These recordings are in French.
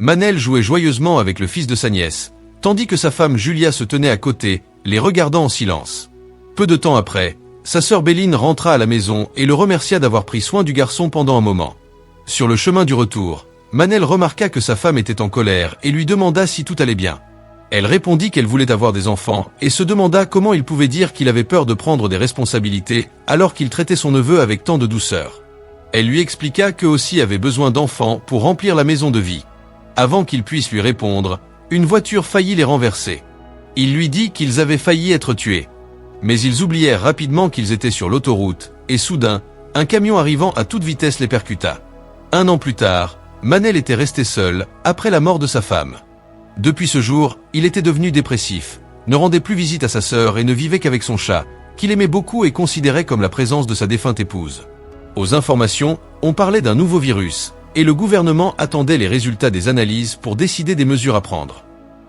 Manel jouait joyeusement avec le fils de sa nièce, tandis que sa femme Julia se tenait à côté, les regardant en silence. Peu de temps après, sa sœur Béline rentra à la maison et le remercia d'avoir pris soin du garçon pendant un moment. Sur le chemin du retour, Manel remarqua que sa femme était en colère et lui demanda si tout allait bien. Elle répondit qu'elle voulait avoir des enfants et se demanda comment il pouvait dire qu'il avait peur de prendre des responsabilités alors qu'il traitait son neveu avec tant de douceur. Elle lui expliqua qu'eux aussi avaient besoin d'enfants pour remplir la maison de vie. Avant qu'il puisse lui répondre, une voiture faillit les renverser. Il lui dit qu'ils avaient failli être tués. Mais ils oublièrent rapidement qu'ils étaient sur l'autoroute, et soudain, un camion arrivant à toute vitesse les percuta. 1 an plus tard, Manel était resté seul, après la mort de sa femme. Depuis ce jour, il était devenu dépressif, ne rendait plus visite à sa sœur et ne vivait qu'avec son chat, qu'il aimait beaucoup et considérait comme la présence de sa défunte épouse. Aux informations, on parlait d'un nouveau virus, et le gouvernement attendait les résultats des analyses pour décider des mesures à prendre.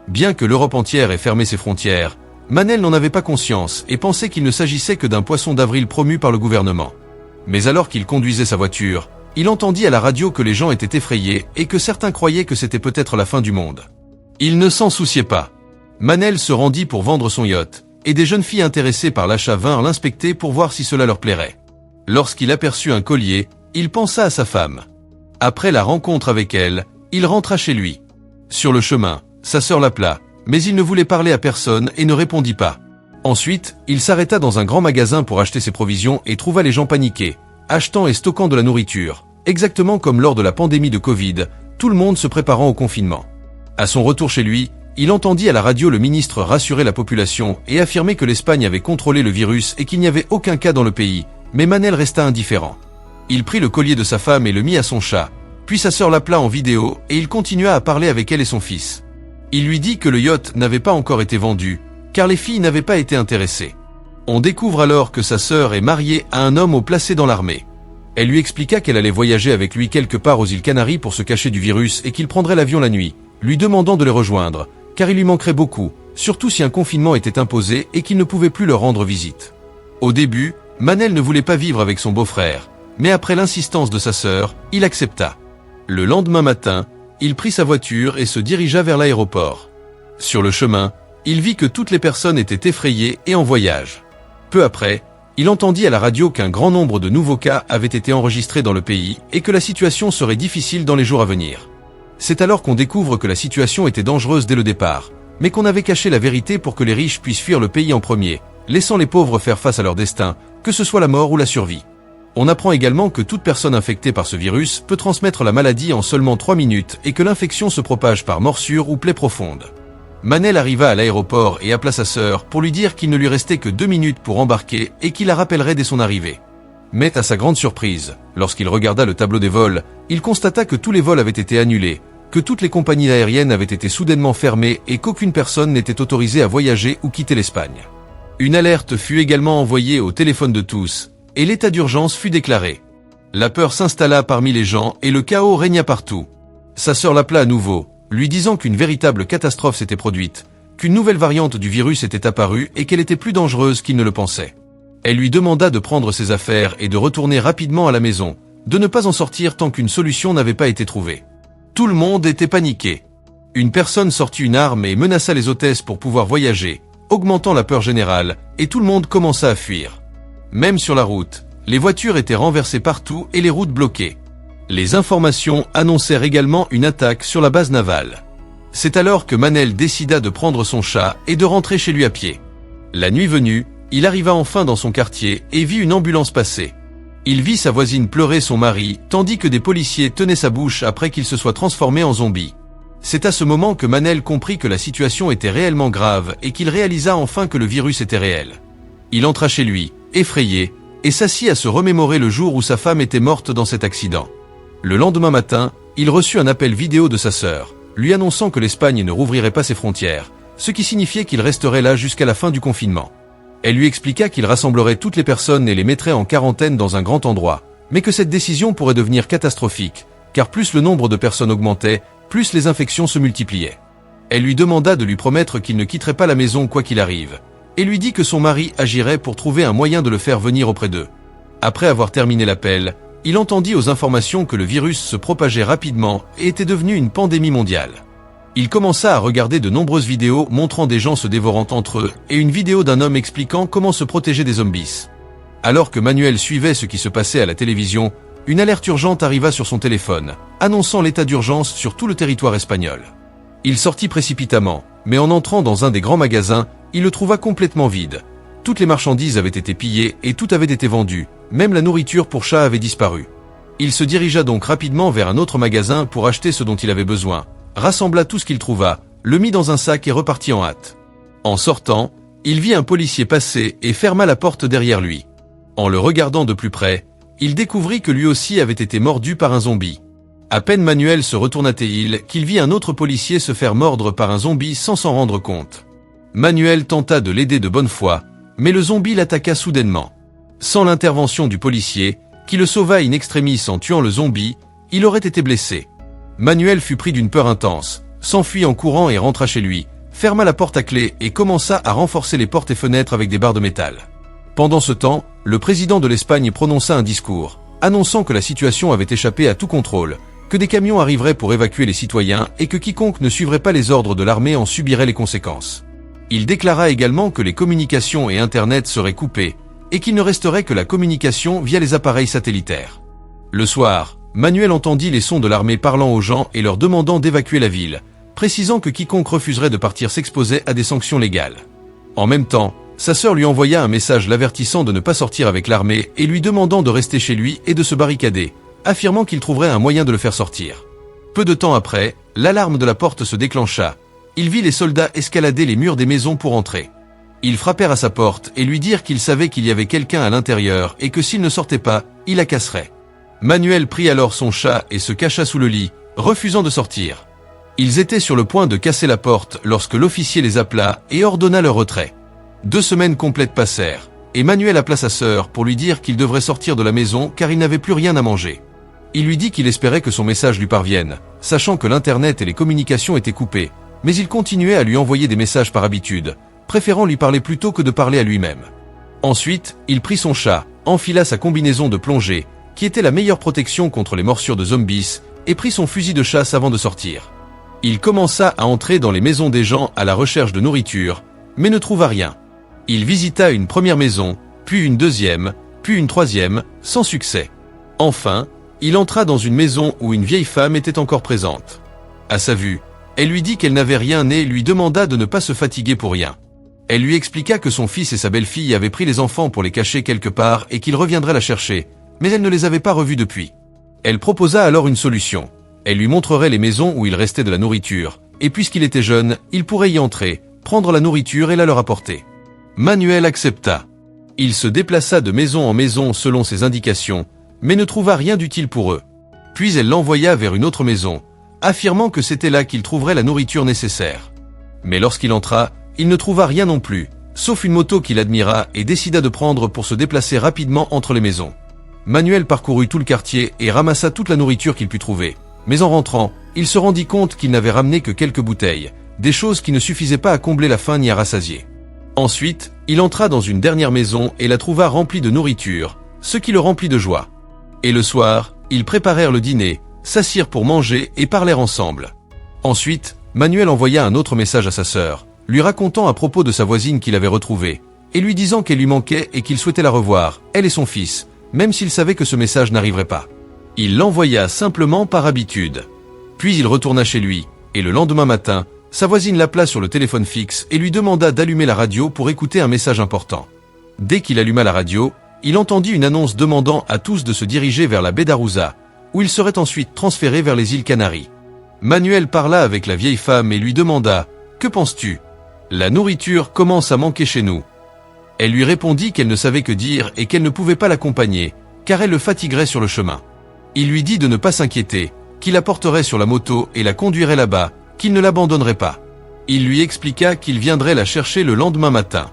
Bien que l'Europe entière ait fermé ses frontières, Manel n'en avait pas conscience et pensait qu'il ne s'agissait que d'un poisson d'avril promu par le gouvernement. Mais alors qu'il conduisait sa voiture, il entendit à la radio que les gens étaient effrayés et que certains croyaient que c'était peut-être la fin du monde. Il ne s'en souciait pas. Manel se rendit pour vendre son yacht, et des jeunes filles intéressées par l'achat vinrent l'inspecter pour voir si cela leur plairait. Lorsqu'il aperçut un collier, il pensa à sa femme. Après la rencontre avec elle, il rentra chez lui. Sur le chemin, sa sœur l'appela, mais il ne voulait parler à personne et ne répondit pas. Ensuite, il s'arrêta dans un grand magasin pour acheter ses provisions et trouva les gens paniqués, achetant et stockant de la nourriture, exactement comme lors de la pandémie de Covid, tout le monde se préparant au confinement. À son retour chez lui, il entendit à la radio le ministre rassurer la population et affirmer que l'Espagne avait contrôlé le virus et qu'il n'y avait aucun cas dans le pays, mais Manel resta indifférent. Il prit le collier de sa femme et le mit à son chat, puis sa sœur l'appela en vidéo et il continua à parler avec elle et son fils. Il lui dit que le yacht n'avait pas encore été vendu, car les filles n'avaient pas été intéressées. On découvre alors que sa sœur est mariée à un homme haut placé dans l'armée. Elle lui expliqua qu'elle allait voyager avec lui quelque part aux îles Canaries pour se cacher du virus et qu'il prendrait l'avion la nuit, lui demandant de les rejoindre, car il lui manquerait beaucoup, surtout si un confinement était imposé et qu'il ne pouvait plus leur rendre visite. Au début, Manel ne voulait pas vivre avec son beau-frère, mais après l'insistance de sa sœur, il accepta. Le lendemain matin, il prit sa voiture et se dirigea vers l'aéroport. Sur le chemin, il vit que toutes les personnes étaient effrayées et en voyage. Peu après, il entendit à la radio qu'un grand nombre de nouveaux cas avaient été enregistrés dans le pays et que la situation serait difficile dans les jours à venir. C'est alors qu'on découvre que la situation était dangereuse dès le départ, mais qu'on avait caché la vérité pour que les riches puissent fuir le pays en premier, laissant les pauvres faire face à leur destin, que ce soit la mort ou la survie. On apprend également que toute personne infectée par ce virus peut transmettre la maladie en seulement 3 minutes et que l'infection se propage par morsure ou plaie profonde. Manel arriva à l'aéroport et appela sa sœur pour lui dire qu'il ne lui restait que 2 minutes pour embarquer et qu'il la rappellerait dès son arrivée. Mais à sa grande surprise, lorsqu'il regarda le tableau des vols, il constata que tous les vols avaient été annulés, que toutes les compagnies aériennes avaient été soudainement fermées et qu'aucune personne n'était autorisée à voyager ou quitter l'Espagne. Une alerte fut également envoyée au téléphone de tous, et l'état d'urgence fut déclaré. La peur s'installa parmi les gens et le chaos régna partout. Sa sœur l'appela à nouveau, lui disant qu'une véritable catastrophe s'était produite, qu'une nouvelle variante du virus était apparue et qu'elle était plus dangereuse qu'il ne le pensait. Elle lui demanda de prendre ses affaires et de retourner rapidement à la maison, de ne pas en sortir tant qu'une solution n'avait pas été trouvée. Tout le monde était paniqué. Une personne sortit une arme et menaça les hôtesses pour pouvoir voyager, augmentant la peur générale, et tout le monde commença à fuir. Même sur la route, les voitures étaient renversées partout et les routes bloquées. Les informations annoncèrent également une attaque sur la base navale. C'est alors que Manel décida de prendre son chat et de rentrer chez lui à pied. La nuit venue, il arriva enfin dans son quartier et vit une ambulance passer. Il vit sa voisine pleurer son mari, tandis que des policiers tenaient sa bouche après qu'il se soit transformé en zombie. C'est à ce moment que Manel comprit que la situation était réellement grave et qu'il réalisa enfin que le virus était réel. Il entra chez lui, effrayé, et s'assit à se remémorer le jour où sa femme était morte dans cet accident. Le lendemain matin, il reçut un appel vidéo de sa sœur, lui annonçant que l'Espagne ne rouvrirait pas ses frontières, ce qui signifiait qu'il resterait là jusqu'à la fin du confinement. Elle lui expliqua qu'il rassemblerait toutes les personnes et les mettrait en quarantaine dans un grand endroit, mais que cette décision pourrait devenir catastrophique, car plus le nombre de personnes augmentait, plus les infections se multipliaient. Elle lui demanda de lui promettre qu'il ne quitterait pas la maison quoi qu'il arrive, et lui dit que son mari agirait pour trouver un moyen de le faire venir auprès d'eux. Après avoir terminé l'appel, il entendit aux informations que le virus se propageait rapidement et était devenu une pandémie mondiale. Il commença à regarder de nombreuses vidéos montrant des gens se dévorant entre eux et une vidéo d'un homme expliquant comment se protéger des zombies. Alors que Manuel suivait ce qui se passait à la télévision, une alerte urgente arriva sur son téléphone, annonçant l'état d'urgence sur tout le territoire espagnol. Il sortit précipitamment, mais en entrant dans un des grands magasins, il le trouva complètement vide. Toutes les marchandises avaient été pillées et tout avait été vendu, même la nourriture pour chat avait disparu. Il se dirigea donc rapidement vers un autre magasin pour acheter ce dont il avait besoin, rassembla tout ce qu'il trouva, le mit dans un sac et repartit en hâte. En sortant, il vit un policier passer et ferma la porte derrière lui. En le regardant de plus près, il découvrit que lui aussi avait été mordu par un zombie. À peine Manuel se retourna-t-il qu'il vit un autre policier se faire mordre par un zombie sans s'en rendre compte. Manuel tenta de l'aider de bonne foi, mais le zombie l'attaqua soudainement. Sans l'intervention du policier, qui le sauva in extremis en tuant le zombie, il aurait été blessé. Manuel fut pris d'une peur intense, s'enfuit en courant et rentra chez lui, ferma la porte à clé et commença à renforcer les portes et fenêtres avec des barres de métal. Pendant ce temps, le président de l'Espagne prononça un discours, annonçant que la situation avait échappé à tout contrôle, que des camions arriveraient pour évacuer les citoyens et que quiconque ne suivrait pas les ordres de l'armée en subirait les conséquences. Il déclara également que les communications et Internet seraient coupés, et qu'il ne resterait que la communication via les appareils satellitaires. Le soir, Manuel entendit les sons de l'armée parlant aux gens et leur demandant d'évacuer la ville, précisant que quiconque refuserait de partir s'exposait à des sanctions légales. En même temps, sa sœur lui envoya un message l'avertissant de ne pas sortir avec l'armée et lui demandant de rester chez lui et de se barricader, affirmant qu'il trouverait un moyen de le faire sortir. Peu de temps après, l'alarme de la porte se déclencha. Il vit les soldats escalader les murs des maisons pour entrer. Ils frappèrent à sa porte et lui dirent qu'ils savaient qu'il y avait quelqu'un à l'intérieur et que s'il ne sortait pas, il la casserait. Manuel prit alors son chat et se cacha sous le lit, refusant de sortir. Ils étaient sur le point de casser la porte lorsque l'officier les appela et ordonna leur retrait. 2 semaines complètes passèrent, et Manuel appela sa sœur pour lui dire qu'il devrait sortir de la maison car il n'avait plus rien à manger. Il lui dit qu'il espérait que son message lui parvienne, sachant que l'internet et les communications étaient coupées, mais il continuait à lui envoyer des messages par habitude, préférant lui parler plutôt que de parler à lui-même. Ensuite, il prit son chat, enfila sa combinaison de plongée, qui était la meilleure protection contre les morsures de zombies, et prit son fusil de chasse avant de sortir. Il commença à entrer dans les maisons des gens à la recherche de nourriture, mais ne trouva rien. Il visita une première maison, puis une deuxième, puis une troisième, sans succès. Enfin, il entra dans une maison où une vieille femme était encore présente. À sa vue, elle lui dit qu'elle n'avait rien et lui demanda de ne pas se fatiguer pour rien. Elle lui expliqua que son fils et sa belle-fille avaient pris les enfants pour les cacher quelque part et qu'il reviendrait la chercher, mais elle ne les avait pas revus depuis. Elle proposa alors une solution. Elle lui montrerait les maisons où il restait de la nourriture, et puisqu'il était jeune, il pourrait y entrer, prendre la nourriture et la leur apporter. Manuel accepta. Il se déplaça de maison en maison selon ses indications, mais ne trouva rien d'utile pour eux. Puis elle l'envoya vers une autre maison, affirmant que c'était là qu'il trouverait la nourriture nécessaire. Mais lorsqu'il entra, il ne trouva rien non plus, sauf une moto qu'il admira et décida de prendre pour se déplacer rapidement entre les maisons. Manuel parcourut tout le quartier et ramassa toute la nourriture qu'il put trouver. Mais en rentrant, il se rendit compte qu'il n'avait ramené que quelques bouteilles, des choses qui ne suffisaient pas à combler la faim ni à rassasier. Ensuite, il entra dans une dernière maison et la trouva remplie de nourriture, ce qui le remplit de joie. Et le soir, ils préparèrent le dîner, s'assirent pour manger et parlèrent ensemble. Ensuite, Manuel envoya un autre message à sa sœur, lui racontant à propos de sa voisine qu'il avait retrouvée, et lui disant qu'elle lui manquait et qu'il souhaitait la revoir, elle et son fils, même s'il savait que ce message n'arriverait pas. Il l'envoya simplement par habitude. Puis il retourna chez lui, et le lendemain matin, sa voisine l'appela sur le téléphone fixe et lui demanda d'allumer la radio pour écouter un message important. Dès qu'il alluma la radio, il entendit une annonce demandant à tous de se diriger vers la baie d'Arousa, où il serait ensuite transféré vers les îles Canaries. Manuel parla avec la vieille femme et lui demanda « Que penses-tu ? La nourriture commence à manquer chez nous. » Elle lui répondit qu'elle ne savait que dire et qu'elle ne pouvait pas l'accompagner, car elle le fatiguerait sur le chemin. Il lui dit de ne pas s'inquiéter, qu'il la porterait sur la moto et la conduirait là-bas, qu'il ne l'abandonnerait pas. Il lui expliqua qu'il viendrait la chercher le lendemain matin.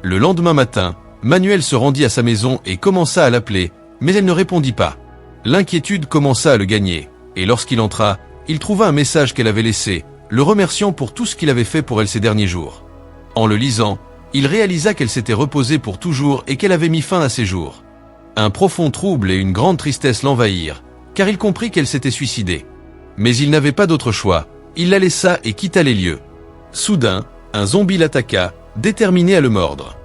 Le lendemain matin, Manuel se rendit à sa maison et commença à l'appeler, mais elle ne répondit pas. L'inquiétude commença à le gagner, et lorsqu'il entra, il trouva un message qu'elle avait laissé, le remerciant pour tout ce qu'il avait fait pour elle ces derniers jours. En le lisant, il réalisa qu'elle s'était reposée pour toujours et qu'elle avait mis fin à ses jours. Un profond trouble et une grande tristesse l'envahirent, car il comprit qu'elle s'était suicidée. Mais il n'avait pas d'autre choix, il la laissa et quitta les lieux. Soudain, un zombie l'attaqua, déterminé à le mordre.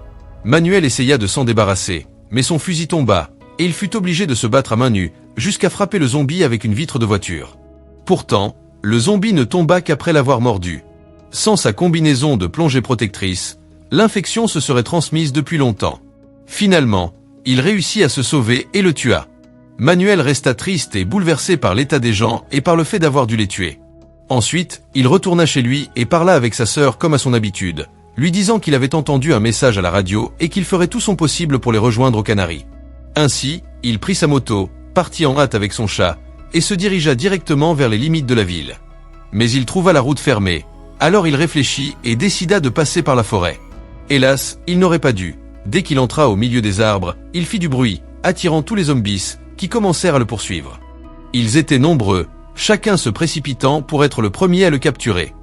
Manuel essaya de s'en débarrasser, mais son fusil tomba, et il fut obligé de se battre à main nue, jusqu'à frapper le zombie avec une vitre de voiture. Pourtant, le zombie ne tomba qu'après l'avoir mordu. Sans sa combinaison de plongée protectrice, l'infection se serait transmise depuis longtemps. Finalement, il réussit à se sauver et le tua. Manuel resta triste et bouleversé par l'état des gens et par le fait d'avoir dû les tuer. Ensuite, il retourna chez lui et parla avec sa sœur comme à son habitude, lui disant qu'il avait entendu un message à la radio et qu'il ferait tout son possible pour les rejoindre aux Canaries. Ainsi, il prit sa moto, partit en hâte avec son chat, et se dirigea directement vers les limites de la ville. Mais il trouva la route fermée, alors il réfléchit et décida de passer par la forêt. Hélas, il n'aurait pas dû. Dès qu'il entra au milieu des arbres, il fit du bruit, attirant tous les zombies, qui commencèrent à le poursuivre. Ils étaient nombreux, chacun se précipitant pour être le premier à le capturer.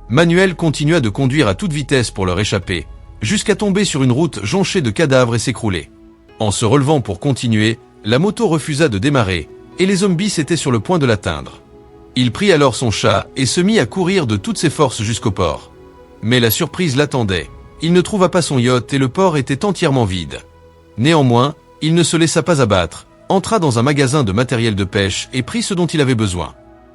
Manuel continua de conduire à toute vitesse pour leur échapper, jusqu'à tomber sur une route jonchée de cadavres et s'écrouler. En se relevant pour continuer, la moto refusa de démarrer, et les zombies étaient sur le point de l'atteindre. Il prit alors son chat et se mit à courir de toutes ses forces jusqu'au port. Mais la surprise l'attendait. Il ne trouva pas son yacht et le port était entièrement vide. Néanmoins, il ne se laissa pas abattre, entra dans un magasin de matériel de pêche et prit ce dont il avait besoin.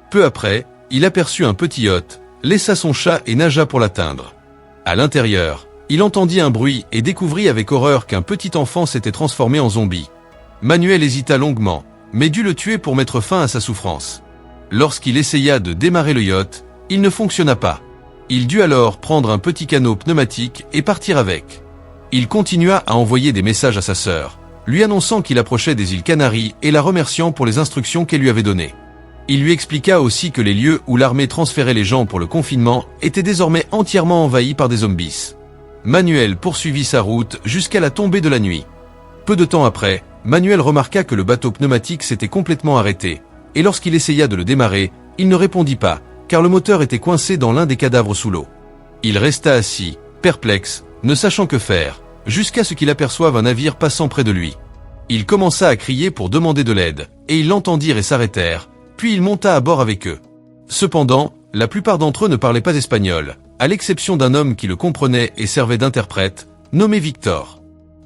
Peu après, il aperçut un petit yacht, laissa son chat et nagea pour l'atteindre. À l'intérieur, il entendit un bruit et découvrit avec horreur qu'un petit enfant s'était transformé en zombie. Manuel hésita longuement, mais dut le tuer pour mettre fin à sa souffrance. Lorsqu'il essaya de démarrer le yacht, il ne fonctionna pas. Il dut alors prendre un petit canot pneumatique et partir avec. Il continua à envoyer des messages à sa sœur, lui annonçant qu'il approchait des îles Canaries et la remerciant pour les instructions qu'elle lui avait données. Il lui expliqua aussi que les lieux où l'armée transférait les gens pour le confinement étaient désormais entièrement envahis par des zombies. Manuel poursuivit sa route jusqu'à la tombée de la nuit. Peu de temps après, Manuel remarqua que le bateau pneumatique s'était complètement arrêté, et lorsqu'il essaya de le démarrer, il ne répondit pas, car le moteur était coincé dans l'un des cadavres sous l'eau. Il resta assis, perplexe, ne sachant que faire, jusqu'à ce qu'il aperçoive un navire passant près de lui. Il commença à crier pour demander de l'aide, et ils l'entendirent et s'arrêtèrent, puis il monta à bord avec eux. Cependant, la plupart d'entre eux ne parlaient pas espagnol, à l'exception d'un homme qui le comprenait et servait d'interprète, nommé Victor.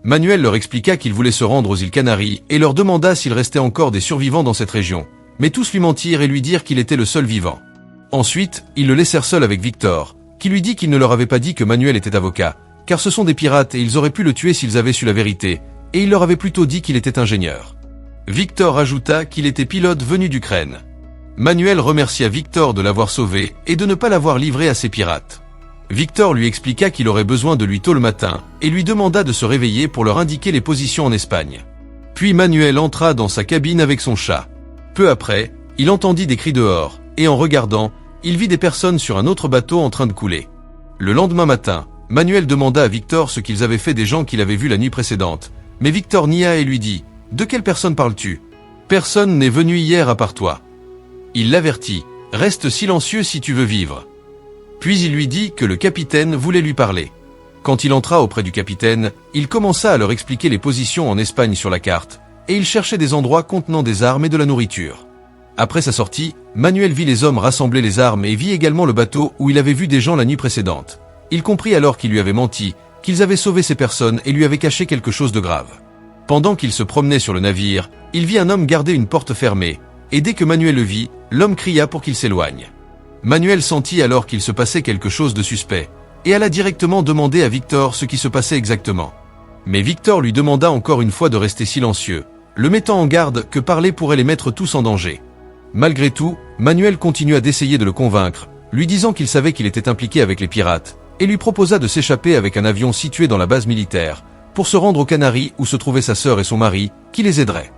Manuel leur expliqua qu'il voulait se rendre aux îles Canaries et leur demanda s'il restait encore des survivants dans cette région, mais tous lui mentirent et lui dirent qu'il était le seul vivant. Ensuite, ils le laissèrent seul avec Victor, qui lui dit qu'il ne leur avait pas dit que Manuel était avocat, car ce sont des pirates et ils auraient pu le tuer s'ils avaient su la vérité, et il leur avait plutôt dit qu'il était ingénieur. Victor ajouta qu'il était pilote venu d'Ukraine. Manuel remercia Victor de l'avoir sauvé et de ne pas l'avoir livré à ces pirates. Victor lui expliqua qu'il aurait besoin de lui tôt le matin et lui demanda de se réveiller pour leur indiquer les positions en Espagne. Puis Manuel entra dans sa cabine avec son chat. Peu après, il entendit des cris dehors, et en regardant, il vit des personnes sur un autre bateau en train de couler. Le lendemain matin, Manuel demanda à Victor ce qu'ils avaient fait des gens qu'il avait vus la nuit précédente, mais Victor nia et lui dit « De quelle personne parles-tu ? Personne n'est venu hier à part toi. » Il l'avertit « Reste silencieux si tu veux vivre. » Puis il lui dit que le capitaine voulait lui parler. Quand il entra auprès du capitaine, il commença à leur expliquer les positions en Espagne sur la carte, et il cherchait des endroits contenant des armes et de la nourriture. Après sa sortie, Manuel vit les hommes rassembler les armes et vit également le bateau où il avait vu des gens la nuit précédente. Il comprit alors qu'ils lui avaient menti, qu'ils avaient sauvé ces personnes et lui avaient caché quelque chose de grave. Pendant qu'il se promenait sur le navire, il vit un homme garder une porte fermée, et dès que Manuel le vit, l'homme cria pour qu'il s'éloigne. Manuel sentit alors qu'il se passait quelque chose de suspect, et alla directement demander à Victor ce qui se passait exactement. Mais Victor lui demanda encore une fois de rester silencieux, le mettant en garde que parler pourrait les mettre tous en danger. Malgré tout, Manuel continua d'essayer de le convaincre, lui disant qu'il savait qu'il était impliqué avec les pirates, et lui proposa de s'échapper avec un avion situé dans la base militaire, pour se rendre aux Canaries où se trouvaient sa sœur et son mari, qui les aideraient.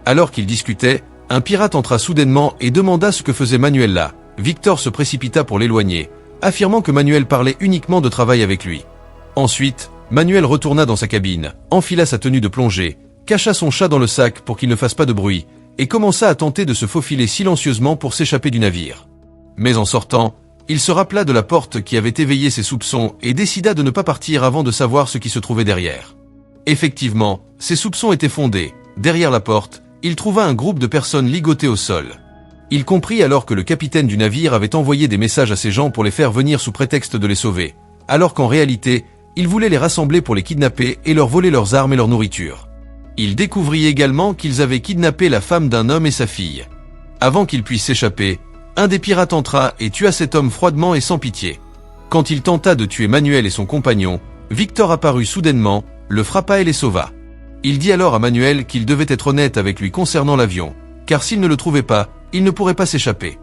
Alors qu'ils discutaient, un pirate entra soudainement et demanda ce que faisait Manuel là. Victor se précipita pour l'éloigner, affirmant que Manuel parlait uniquement de travail avec lui. Ensuite, Manuel retourna dans sa cabine, enfila sa tenue de plongée, cacha son chat dans le sac pour qu'il ne fasse pas de bruit, et commença à tenter de se faufiler silencieusement pour s'échapper du navire. Mais en sortant, il se rappela de la porte qui avait éveillé ses soupçons et décida de ne pas partir avant de savoir ce qui se trouvait derrière. Effectivement, ses soupçons étaient fondés, derrière la porte, il trouva un groupe de personnes ligotées au sol. Il comprit alors que le capitaine du navire avait envoyé des messages à ces gens pour les faire venir sous prétexte de les sauver, alors qu'en réalité, il voulait les rassembler pour les kidnapper et leur voler leurs armes et leur nourriture. Il découvrit également qu'ils avaient kidnappé la femme d'un homme et sa fille. Avant qu'ils puissent s'échapper, un des pirates entra et tua cet homme froidement et sans pitié. Quand il tenta de tuer Manuel et son compagnon, Victor apparut soudainement, le frappa et les sauva. Il dit alors à Manuel qu'il devait être honnête avec lui concernant l'avion, car s'il ne le trouvait pas, il ne pourrait pas s'échapper.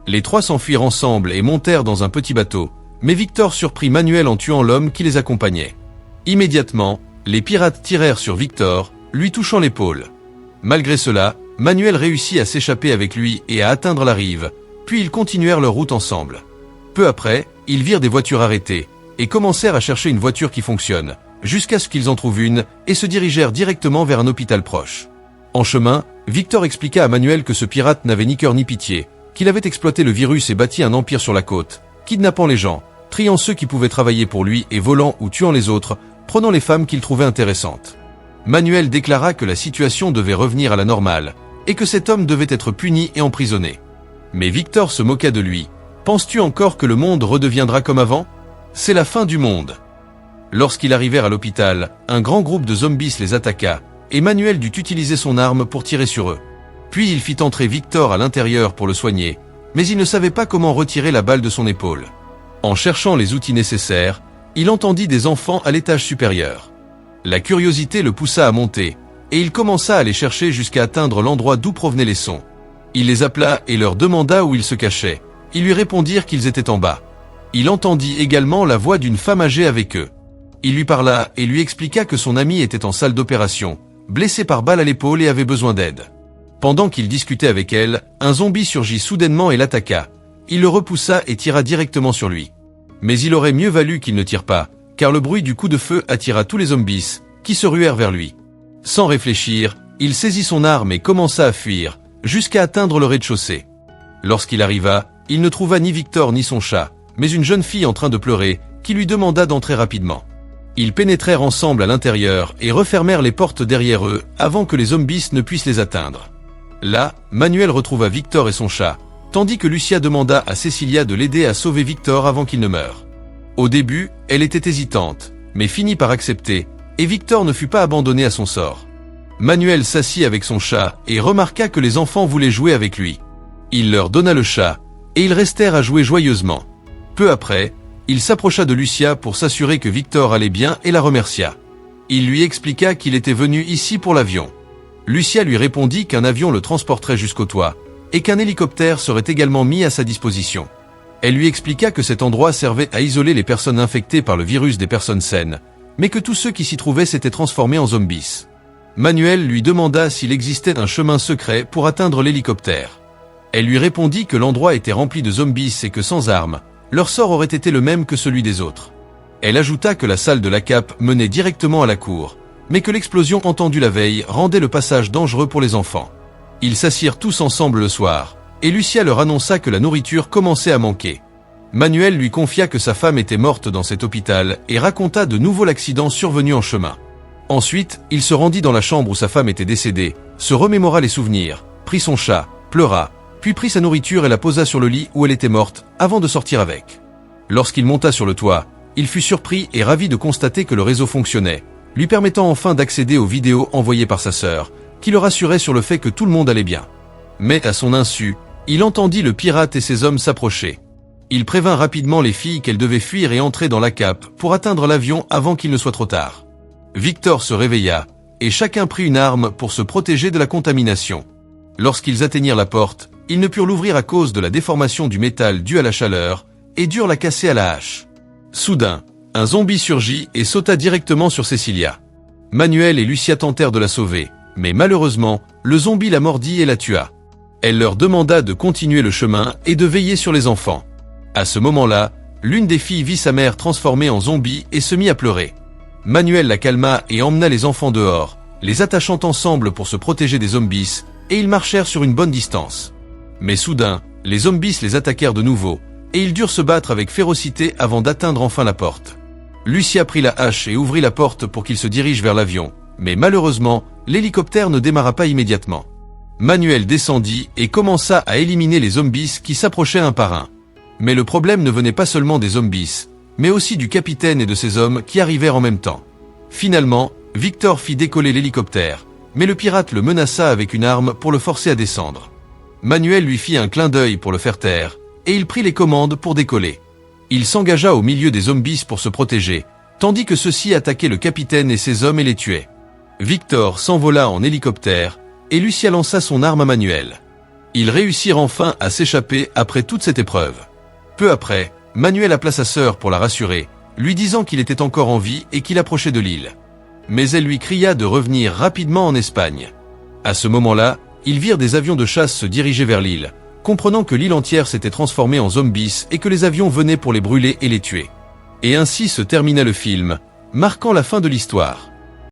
Les trois s'enfuirent ensemble et montèrent dans un petit bateau, mais Victor surprit Manuel en tuant l'homme qui les accompagnait. Immédiatement, les pirates tirèrent sur Victor, lui touchant l'épaule. Malgré cela, Manuel réussit à s'échapper avec lui et à atteindre la rive, puis ils continuèrent leur route ensemble. Peu après, ils virent des voitures arrêtées, et commencèrent à chercher une voiture qui fonctionne, jusqu'à ce qu'ils en trouvent une, et se dirigèrent directement vers un hôpital proche. En chemin, Victor expliqua à Manuel que ce pirate n'avait ni cœur ni pitié, qu'il avait exploité le virus et bâti un empire sur la côte, kidnappant les gens, triant ceux qui pouvaient travailler pour lui et volant ou tuant les autres, prenant les femmes qu'il trouvait intéressantes. Manuel déclara que la situation devait revenir à la normale, et que cet homme devait être puni et emprisonné. Mais Victor se moqua de lui. « Penses-tu encore que le monde redeviendra comme avant ? C'est la fin du monde. » Lorsqu'ils arrivèrent à l'hôpital, un grand groupe de zombies les attaqua, et Manuel dut utiliser son arme pour tirer sur eux. Puis il fit entrer Victor à l'intérieur pour le soigner, mais il ne savait pas comment retirer la balle de son épaule. En cherchant les outils nécessaires, il entendit des enfants à l'étage supérieur. La curiosité le poussa à monter, et il commença à les chercher jusqu'à atteindre l'endroit d'où provenaient les sons. Il les appela et leur demanda où ils se cachaient. Ils lui répondirent qu'ils étaient en bas. Il entendit également la voix d'une femme âgée avec eux. Il lui parla et lui expliqua que son ami était en salle d'opération, blessé par balle à l'épaule et avait besoin d'aide. Pendant qu'il discutait avec elle, un zombie surgit soudainement et l'attaqua. Il le repoussa et tira directement sur lui. Mais il aurait mieux valu qu'il ne tire pas, car le bruit du coup de feu attira tous les zombies, qui se ruèrent vers lui. Sans réfléchir, il saisit son arme et commença à fuir, jusqu'à atteindre le rez-de-chaussée. Lorsqu'il arriva, il ne trouva ni Victor ni son chat, mais une jeune fille en train de pleurer, qui lui demanda d'entrer rapidement. Ils pénétrèrent ensemble à l'intérieur et refermèrent les portes derrière eux avant que les zombies ne puissent les atteindre. Là, Manuel retrouva Victor et son chat, tandis que Lucia demanda à Cecilia de l'aider à sauver Victor avant qu'il ne meure. Au début, elle était hésitante, mais finit par accepter, et Victor ne fut pas abandonné à son sort. Manuel s'assit avec son chat et remarqua que les enfants voulaient jouer avec lui. Il leur donna le chat, et ils restèrent à jouer joyeusement. Peu après, il s'approcha de Lucia pour s'assurer que Victor allait bien et la remercia. Il lui expliqua qu'il était venu ici pour l'avion. Lucia lui répondit qu'un avion le transporterait jusqu'au toit, et qu'un hélicoptère serait également mis à sa disposition. Elle lui expliqua que cet endroit servait à isoler les personnes infectées par le virus des personnes saines, mais que tous ceux qui s'y trouvaient s'étaient transformés en zombies. Manuel lui demanda s'il existait un chemin secret pour atteindre l'hélicoptère. Elle lui répondit que l'endroit était rempli de zombies et que sans armes, leur sort aurait été le même que celui des autres. Elle ajouta que la salle de la cape menait directement à la cour, mais que l'explosion entendue la veille rendait le passage dangereux pour les enfants. Ils s'assirent tous ensemble le soir, et Lucia leur annonça que la nourriture commençait à manquer. Manuel lui confia que sa femme était morte dans cet hôpital et raconta de nouveau l'accident survenu en chemin. Ensuite, il se rendit dans la chambre où sa femme était décédée, se remémora les souvenirs, prit son chat, pleura, puis prit sa nourriture et la posa sur le lit où elle était morte, avant de sortir avec. Lorsqu'il monta sur le toit, il fut surpris et ravi de constater que le réseau fonctionnait, lui permettant enfin d'accéder aux vidéos envoyées par sa sœur, qui le rassurait sur le fait que tout le monde allait bien. Mais à son insu, il entendit le pirate et ses hommes s'approcher. Il prévint rapidement les filles qu'elles devaient fuir et entrer dans la cape pour atteindre l'avion avant qu'il ne soit trop tard. Victor se réveilla, et chacun prit une arme pour se protéger de la contamination. Lorsqu'ils atteignirent la porte, ils ne purent l'ouvrir à cause de la déformation du métal due à la chaleur, et durent la casser à la hache. Soudain, un zombie surgit et sauta directement sur Cecilia. Manuel et Lucia tentèrent de la sauver, mais malheureusement, le zombie la mordit et la tua. Elle leur demanda de continuer le chemin et de veiller sur les enfants. À ce moment-là, l'une des filles vit sa mère transformée en zombie et se mit à pleurer. Manuel la calma et emmena les enfants dehors, les attachant ensemble pour se protéger des zombies, et ils marchèrent sur une bonne distance. Mais soudain, les zombies les attaquèrent de nouveau, et ils durent se battre avec férocité avant d'atteindre enfin la porte. Lucia prit la hache et ouvrit la porte pour qu'ils se dirigent vers l'avion, mais malheureusement, l'hélicoptère ne démarra pas immédiatement. Manuel descendit et commença à éliminer les zombies qui s'approchaient un par un. Mais le problème ne venait pas seulement des zombies, mais aussi du capitaine et de ses hommes qui arrivèrent en même temps. Finalement, Victor fit décoller l'hélicoptère, mais le pirate le menaça avec une arme pour le forcer à descendre. Manuel lui fit un clin d'œil pour le faire taire, et il prit les commandes pour décoller. Il s'engagea au milieu des zombies pour se protéger, tandis que ceux-ci attaquaient le capitaine et ses hommes et les tuaient. Victor s'envola en hélicoptère, et Lucia lança son arme à Manuel. Ils réussirent enfin à s'échapper après toute cette épreuve. Peu après, Manuel appela sa sœur pour la rassurer, lui disant qu'il était encore en vie et qu'il approchait de l'île. Mais elle lui cria de revenir rapidement en Espagne. À ce moment-là, ils virent des avions de chasse se diriger vers l'île, comprenant que l'île entière s'était transformée en zombies et que les avions venaient pour les brûler et les tuer. Et ainsi se termina le film, marquant la fin de l'histoire.